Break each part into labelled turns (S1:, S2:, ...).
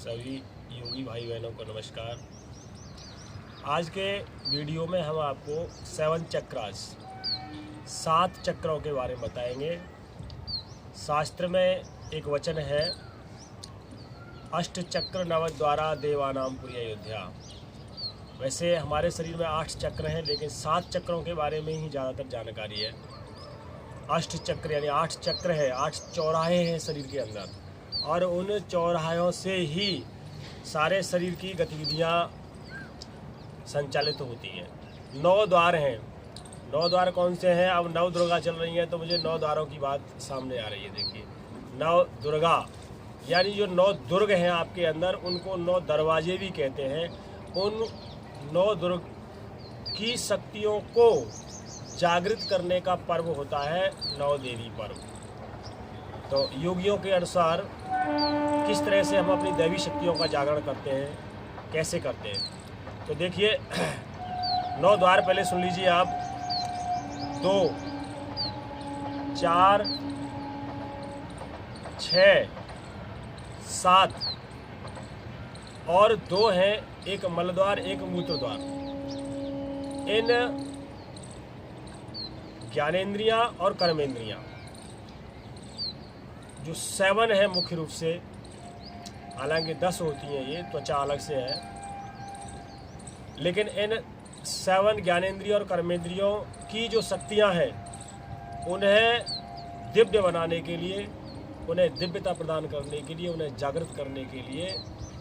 S1: सभी योगी भाई बहनों को नमस्कार। आज के वीडियो में हम आपको 7 चक्रास 7 चक्रों के बारे में बताएंगे। शास्त्र में एक वचन है, अष्ट चक्र नवद्वारा देवानाम पुरी अयोध्या। वैसे हमारे शरीर में 8 चक्र हैं, लेकिन 7 चक्रों के बारे में ही ज़्यादातर जानकारी है। अष्ट चक्र यानी 8 चक्र है, 8 चौराहे हैं शरीर के अंदर, और उन चौराहों से ही सारे शरीर की गतिविधियाँ संचालित होती हैं। 9 द्वार हैं। 9 द्वार कौन से हैं? अब 9 दुर्गा चल रही हैं, तो मुझे 9 द्वारों की बात सामने आ रही है। देखिए, 9 दुर्गा यानी जो 9 दुर्ग हैं आपके अंदर, उनको 9 दरवाजे भी कहते हैं। उन 9 दुर्ग की शक्तियों को जागृत करने का पर्व होता है 9 देवी पर्व। तो योगियों के अनुसार किस तरह से हम अपनी दैवी शक्तियों का जागरण करते हैं, कैसे करते हैं, तो देखिए 9 द्वार पहले सुन लीजिए आप। 2, 4, 6, 7 और 2 हैं, एक मल द्वार, एक मूत्र द्वार। इन ज्ञानेंद्रियां और कर्मेंद्रियां जो 7 है मुख्य रूप से, हालांकि 10 होती हैं, ये त्वचा अलग से है, लेकिन इन 7 ज्ञानेंद्रिय और कर्मेंद्रियों की जो शक्तियां हैं, उन्हें दिव्य बनाने के लिए, उन्हें दिव्यता प्रदान करने के लिए, उन्हें जागृत करने के लिए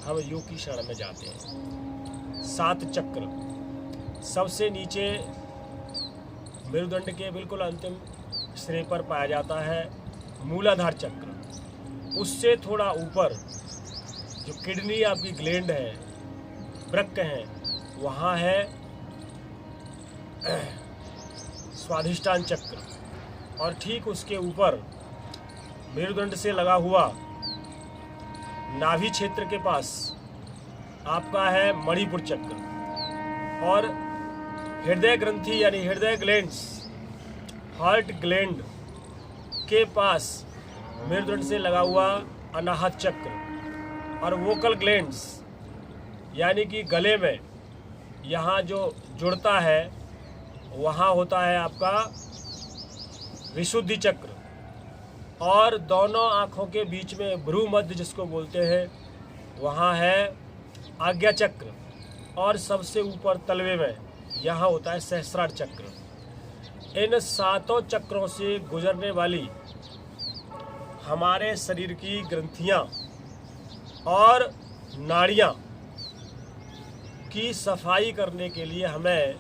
S1: हम योग की शरण में जाते हैं। 7 चक्र, सबसे नीचे मेरुदंड के बिल्कुल अंतिम सिरे पर पाया जाता है मूलाधार चक्र। उससे थोड़ा ऊपर जो किडनी आपकी ग्लैंड है, वृक्क है, वहाँ है स्वाधिष्ठान चक्र। और ठीक उसके ऊपर मेरुदंड से लगा हुआ नाभि क्षेत्र के पास आपका है मणिपुर चक्र। और हृदय ग्रंथि यानी हृदय ग्लैंड्स, हार्ट ग्लैंड के पास मेरुदंड से लगा हुआ अनाहत चक्र। और वोकल ग्लैंड्स यानी कि गले में यहाँ जो जुड़ता है, वहाँ होता है आपका विशुद्धि चक्र। और दोनों आँखों के बीच में भ्रू मध्य जिसको बोलते हैं, वहाँ है आज्ञा चक्र। और सबसे ऊपर तलवे में यहाँ होता है सहस्रार चक्र। इन 7 चक्रों से गुजरने वाली हमारे शरीर की ग्रंथियाँ और नाड़ियाँ की सफाई करने के लिए हमें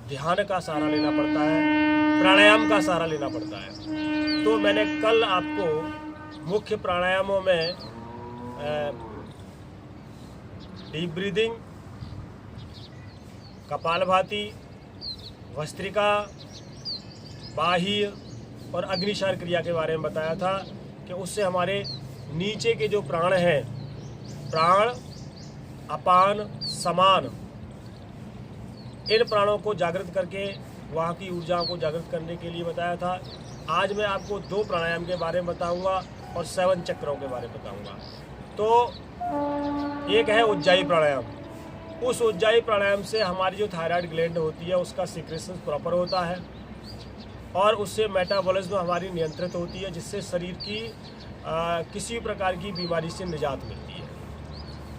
S1: ध्यान का सहारा लेना पड़ता है, प्राणायाम का सहारा लेना पड़ता है। तो मैंने कल आपको मुख्य प्राणायामों में डीप ब्रीदिंग, कपालभाति, भस्त्रिका, बाह्य और अग्निशार क्रिया के बारे में बताया था कि उससे हमारे नीचे के जो प्राण हैं, प्राण, अपान, समान, इन प्राणों को जागृत करके वहाँ की ऊर्जाओं को जागृत करने के लिए बताया था। आज मैं आपको 2 प्राणायाम के बारे में बताऊंगा और 7 चक्रों के बारे में बताऊंगा। तो एक है उज्जाई प्राणायाम। उस उज्जाई प्राणायाम से हमारी जो थायराइड ग्लैंड होती है, उसका सीक्रेशन प्रॉपर होता है और उससे मेटाबॉलिज्म हमारी नियंत्रित होती है, जिससे शरीर की किसी प्रकार की बीमारी से निजात मिलती है।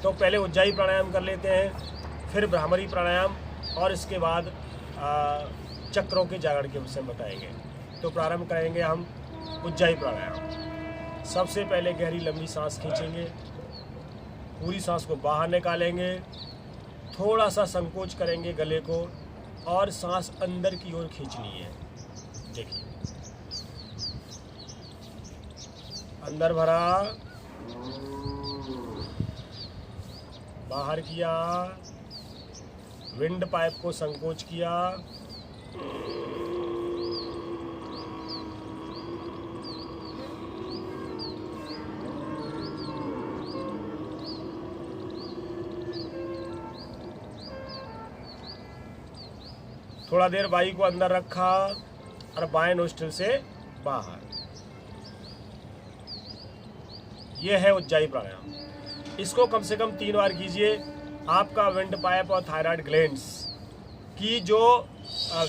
S1: तो पहले उज्जाई प्राणायाम कर लेते हैं, फिर भ्रामरी प्राणायाम, और इसके बाद चक्रों के जागरण के विषय में बताएंगे। तो प्रारंभ करेंगे हम उज्जाई प्राणायाम। सबसे पहले गहरी लंबी सांस खींचेंगे, पूरी सांस को बाहर निकालेंगे, थोड़ा सा संकोच करेंगे गले को, और सांस अंदर की ओर खींचनी है। देखिए, अंदर भरा, बाहर किया, विंड पाइप को संकोच किया, थोड़ा देर वायु को अंदर रखा और बाएं नोस्ट्रिल से बाहर। यह है उज्जाई प्राणायाम। इसको कम से कम 3 बार कीजिए। आपका विंड पाइप और थायराइड ग्लैंड्स की जो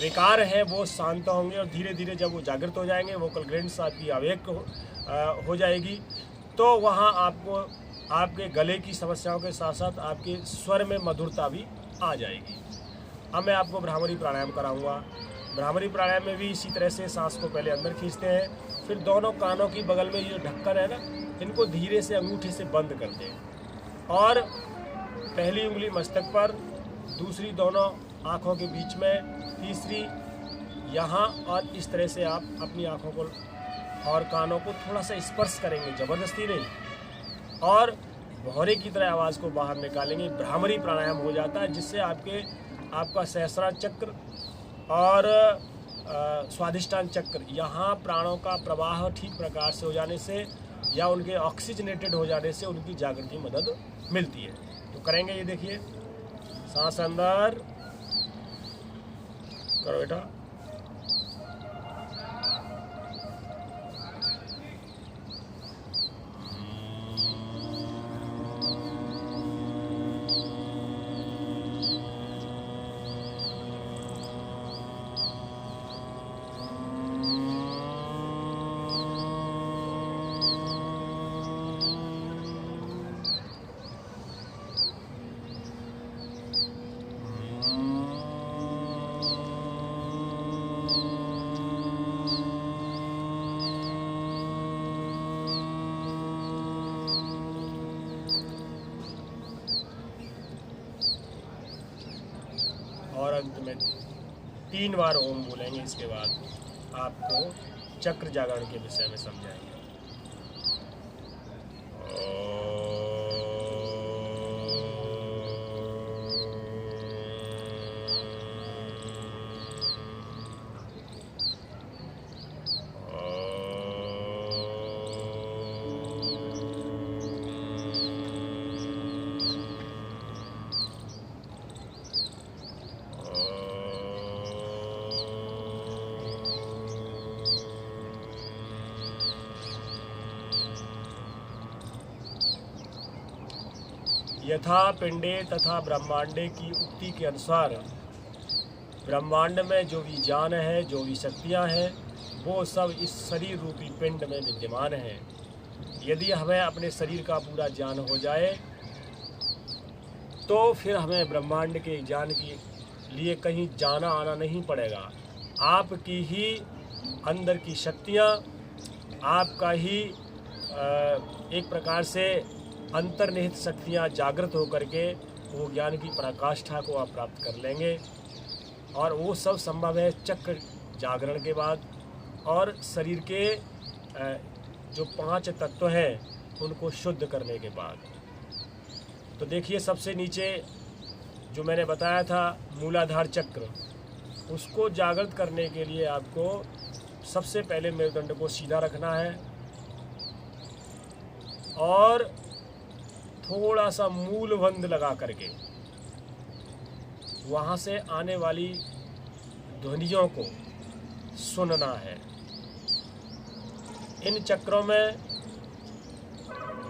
S1: विकार है वो शांत होंगे और धीरे धीरे जब वो जागृत हो जाएंगे, वोकल ग्लैंड्स आपकी अवेक हो जाएगी, तो वहाँ आपको आपके गले की समस्याओं के साथ साथ आपके स्वर में मधुरता भी आ जाएगी। अब मैं आपको भ्रामरी प्राणायाम कराऊंगा। भ्रामरी प्राणायाम में भी इसी तरह से सांस को पहले अंदर खींचते हैं, फिर दोनों कानों की बगल में ये ढक्कन है ना, इनको धीरे से अंगूठे से बंद करते हैं और पहली उंगली मस्तक पर, दूसरी दोनों आँखों के बीच में, तीसरी यहाँ, और इस तरह से आप अपनी आँखों को और कानों को थोड़ा सा स्पर्श करेंगे, ज़बरदस्ती नहीं, और भौरे की तरह आवाज़ को बाहर निकालेंगे। भ्रामरी प्राणायाम हो जाता है, जिससे आपका सहस्रार चक्र और स्वादिष्टान चक्र, यहाँ प्राणों का प्रवाह ठीक प्रकार से हो जाने से या उनके ऑक्सीजनेटेड हो जाने से उनकी जागृति मदद मिलती है। तो करेंगे, ये देखिए, सांस अंदर करो बेटा, और अंत में 3 बार ओम बोलेंगे। इसके बाद आपको चक्र जागरण के विषय में समझाएंगे। यथा पिंडे तथा ब्रह्मांडे की उक्ति के अनुसार ब्रह्मांड में जो भी ज्ञान है, जो भी शक्तियाँ हैं, वो सब इस शरीर रूपी पिंड में विद्यमान हैं। यदि हमें अपने शरीर का पूरा ज्ञान हो जाए तो फिर हमें ब्रह्मांड के ज्ञान के लिए कहीं जाना आना नहीं पड़ेगा। आपकी ही अंदर की शक्तियाँ, आपका ही एक प्रकार से अंतर्निहित शक्तियाँ जागृत होकर के वो ज्ञान की पराकाष्ठा को आप प्राप्त कर लेंगे, और वो सब संभव है चक्र जागरण के बाद और शरीर के जो 5 तत्व हैं उनको शुद्ध करने के बाद। तो देखिए, सबसे नीचे जो मैंने बताया था मूलाधार चक्र, उसको जागृत करने के लिए आपको सबसे पहले मेरुदंड को सीधा रखना है और थोड़ा सा मूल बंध लगा करके वहाँ से आने वाली ध्वनियों को सुनना है। इन चक्रों में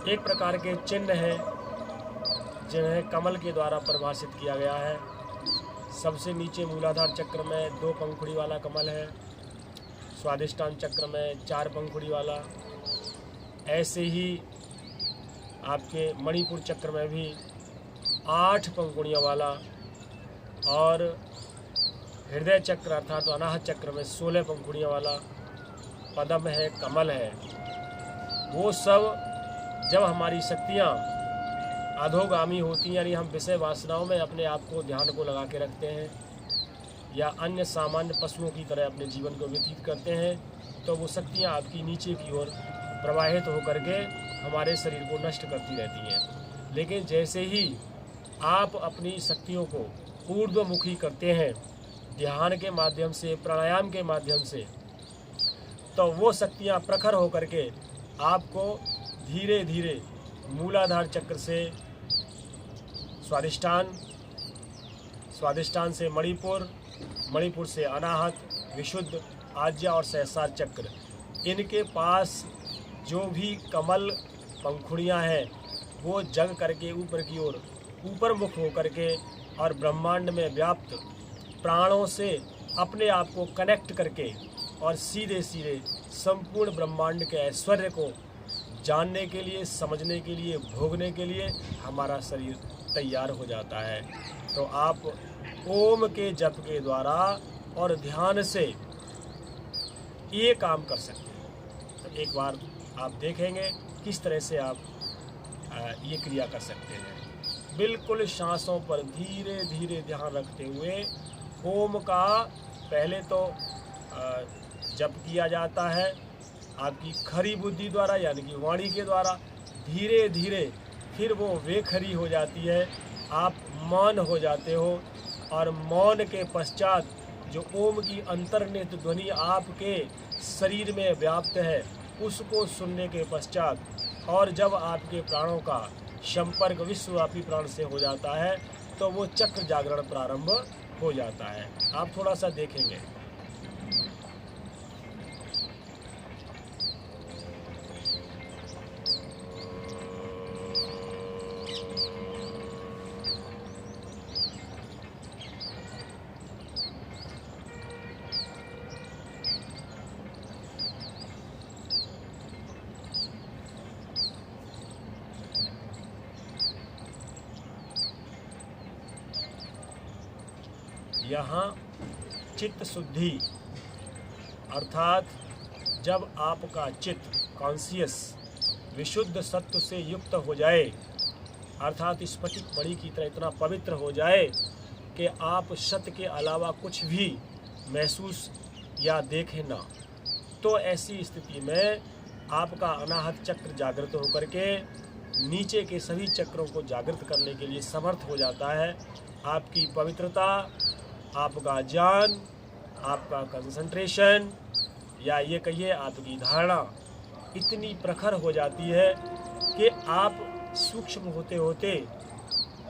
S1: एक प्रकार के चिन्ह हैं जिन्हें कमल के द्वारा परिभाषित किया गया है। सबसे नीचे मूलाधार चक्र में 2 पंखुड़ी वाला कमल है, स्वादिष्टान चक्र में 4 पंखुड़ी वाला, ऐसे ही आपके मणिपुर चक्र में भी 8 पंखुड़ियों वाला, और हृदय चक्र अर्थात तो अनाहत चक्र में 16 पंखुड़ियों वाला पद्म है, कमल है। वो सब जब हमारी शक्तियाँ अधोगामी होती हैं, यानी हम विषय वासनाओं में अपने आप को, ध्यान को लगा के रखते हैं या अन्य सामान्य पशुओं की तरह अपने जीवन को व्यतीत करते हैं, तो वो शक्तियाँ आपकी नीचे की ओर प्रवाहित होकर के हमारे शरीर को नष्ट करती रहती हैं। लेकिन जैसे ही आप अपनी शक्तियों को ऊर्ध्वमुखी करते हैं ध्यान के माध्यम से, प्राणायाम के माध्यम से, तो वो शक्तियाँ प्रखर होकर के आपको धीरे धीरे मूलाधार चक्र से स्वादिष्टान, स्वादिष्टान से मणिपुर, मणिपुर से अनाहत, विशुद्ध, आज्या और सहस्रार चक्र, इनके पास जो भी कमल पंखुड़ियाँ हैं वो जग करके ऊपर की ओर ऊपर मुख हो करके और ब्रह्मांड में व्याप्त प्राणों से अपने आप को कनेक्ट करके और सीधे सीधे संपूर्ण ब्रह्मांड के ऐश्वर्य को जानने के लिए, समझने के लिए, भोगने के लिए हमारा शरीर तैयार हो जाता है। तो आप ओम के जप के द्वारा और ध्यान से ये काम कर सकते हैं। तो एक बार आप देखेंगे किस तरह से आप ये क्रिया कर सकते हैं। बिल्कुल सांसों पर धीरे धीरे ध्यान रखते हुए ओम का पहले तो जप किया जाता है आपकी खरी बुद्धि द्वारा, यानी कि वाणी के द्वारा। धीरे धीरे फिर वो वेखरी हो जाती है, आप मौन हो जाते हो और मौन के पश्चात जो ओम की अंतर्निहित ध्वनि आपके शरीर में व्याप्त है उसको सुनने के पश्चात और जब आपके प्राणों का संपर्क विश्वव्यापी प्राण से हो जाता है तो वो चक्र जागरण प्रारंभ हो जाता है। आप थोड़ा सा देखेंगे। यहाँ चित्त शुद्धि अर्थात जब आपका चित्त कॉन्शियस विशुद्ध सत्व से युक्त हो जाए, अर्थात स्फटिक मणि की तरह इतना पवित्र हो जाए कि आप सत्य के अलावा कुछ भी महसूस या देखें ना, तो ऐसी स्थिति में आपका अनाहत चक्र जागृत होकर के नीचे के सभी चक्रों को जागृत करने के लिए समर्थ हो जाता है। आपकी पवित्रता, आपका ज्ञान, आपका कंसंट्रेशन या ये कहिए आपकी धारणा इतनी प्रखर हो जाती है कि आप सूक्ष्म होते होते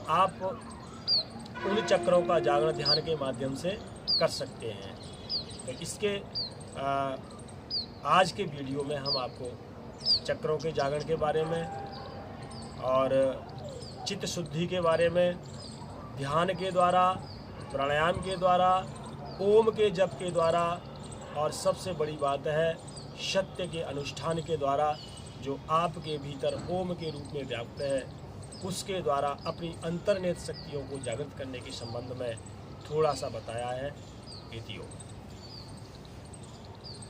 S1: आप उन चक्रों का जागरण ध्यान के माध्यम से कर सकते हैं। तो इसके आज के वीडियो में हम आपको चक्रों के जागरण के बारे में और चित्त शुद्धि के बारे में, ध्यान के द्वारा, प्राणायाम के द्वारा, ओम के जप के द्वारा और सबसे बड़ी बात है सत्य के अनुष्ठान के द्वारा जो आपके भीतर ओम के रूप में व्याप्त है उसके द्वारा अपनी अंतर्निहित शक्तियों को जागृत करने के संबंध में थोड़ा सा बताया है। इति ओम।